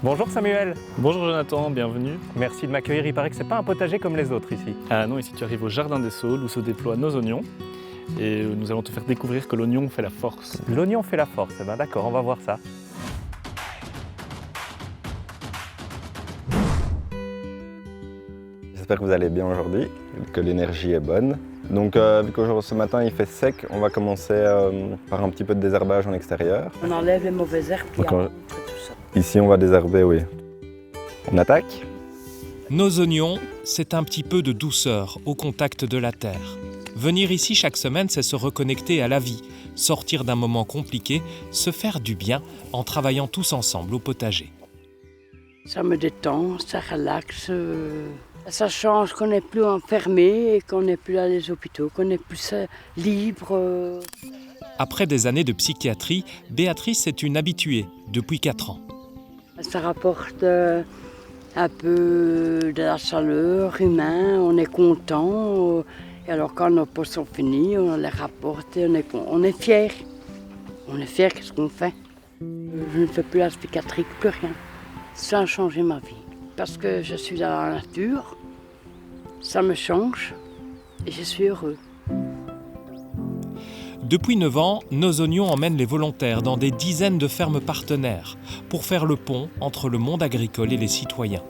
Bonjour Samuel, Bonjour Jonathan, bienvenue. merci de m'accueillir. Il paraît que c'est pas un potager comme les autres ici. Ah non, ici tu arrives au Jardin des Saules où se déploient nos oignons. Et nous allons te faire découvrir que l'oignon fait la force. L'oignon fait la force, eh ben d'accord, on va voir ça. J'espère que vous allez bien aujourd'hui, que l'énergie est bonne. Donc vu qu'aujourd'hui ce matin il fait sec, on va commencer par un petit peu de désherbage en extérieur. On enlève les mauvaises herbes qui Donc, entrent tout ça. Ici on va désherber, oui. On attaque. Nos oignons, c'est un petit peu de douceur au contact de la terre. Venir ici chaque semaine, c'est se reconnecter à la vie, sortir d'un moment compliqué, se faire du bien en travaillant tous ensemble au potager. Ça me détend, ça relaxe. Ça change qu'on n'est plus enfermé et qu'on n'est plus à les hôpitaux, qu'on est plus libre. Après des années de psychiatrie, Béatrice est une habituée depuis 4 ans. Ça rapporte un peu de la chaleur humaine, on est content. Et alors quand nos postes sont finis, on les rapporte et on est fiers. On est fiers, qu'est-ce qu'on fait? Je ne fais plus la psychiatrie, plus rien. Ça a changé ma vie. Parce que je suis dans la nature, ça me change et je suis heureux. Depuis 9 ans, Nos oignons emmènent les volontaires dans des dizaines de fermes partenaires pour faire le pont entre le monde agricole et les citoyens.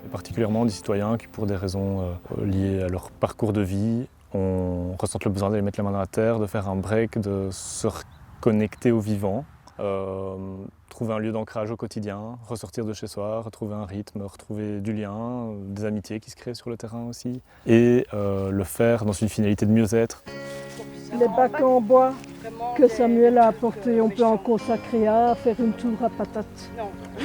Et particulièrement des citoyens qui, pour des raisons liées à leur parcours de vie, ressentent le besoin d'aller mettre la main dans la terre, de faire un break, de se reconnecter au vivant. Trouver un lieu d'ancrage au quotidien, ressortir de chez soi, retrouver un rythme, retrouver du lien, des amitiés qui se créent sur le terrain aussi. Et le faire dans une finalité de mieux-être. Les bacs en bois que Samuel a apportés, on peut en consacrer un, faire une tour à patates.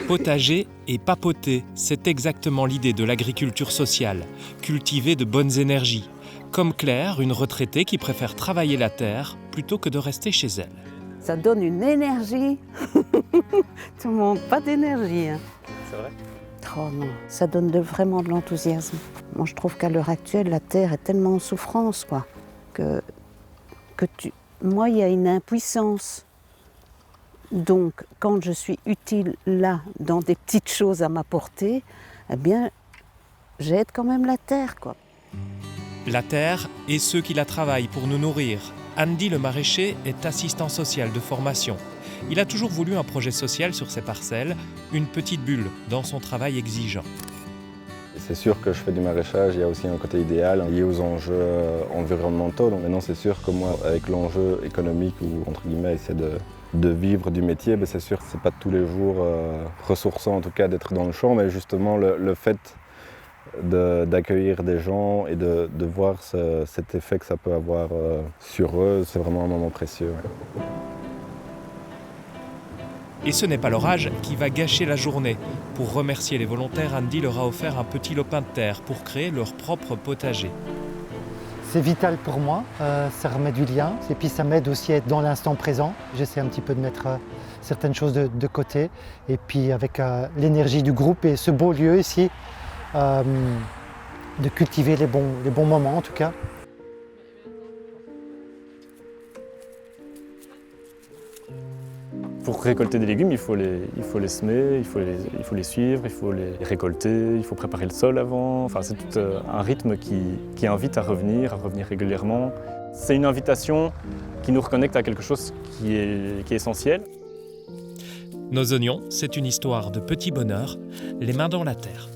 Potager et papoter, c'est exactement l'idée de l'agriculture sociale, cultiver de bonnes énergies. Comme Claire, une retraitée qui préfère travailler la terre plutôt que de rester chez elle. Ça donne une énergie. Tu ne manques pas d'énergie. Hein. C'est vrai ? Oh non, ça donne vraiment de l'enthousiasme. Moi, je trouve qu'à l'heure actuelle, la terre est tellement en souffrance, quoi, moi, il y a une impuissance. Donc, quand je suis utile là, dans des petites choses à m'apporter, eh bien, j'aide quand même la terre, quoi. La terre et ceux qui la travaillent pour nous nourrir. Andy le maraîcher est assistant social de formation. Il a toujours voulu un projet social sur ses parcelles, une petite bulle dans son travail exigeant. C'est sûr que je fais du maraîchage, il y a aussi un côté idéal lié aux enjeux environnementaux. Donc maintenant c'est sûr que moi, avec l'enjeu économique ou entre guillemets essayer de vivre du métier, ben c'est sûr que c'est pas tous les jours ressourçant en tout cas d'être dans le champ, mais justement le fait d'accueillir des gens et de voir cet effet que ça peut avoir sur eux, c'est vraiment un moment précieux. Ouais. Et ce n'est pas l'orage qui va gâcher la journée. Pour remercier les volontaires, Andy leur a offert un petit lopin de terre pour créer leur propre potager. C'est vital pour moi, ça remet du lien et puis ça m'aide aussi à être dans l'instant présent. J'essaie un petit peu de mettre certaines choses de côté et puis avec l'énergie du groupe et ce beau lieu ici, de cultiver les bons moments en tout cas. Pour récolter des légumes, il faut les semer, il faut les suivre, il faut les récolter, il faut préparer le sol avant. Enfin, c'est tout un rythme qui invite à revenir régulièrement. C'est une invitation qui nous reconnecte à quelque chose qui est essentiel. Nos oignons, c'est une histoire de petits bonheurs, les mains dans la terre.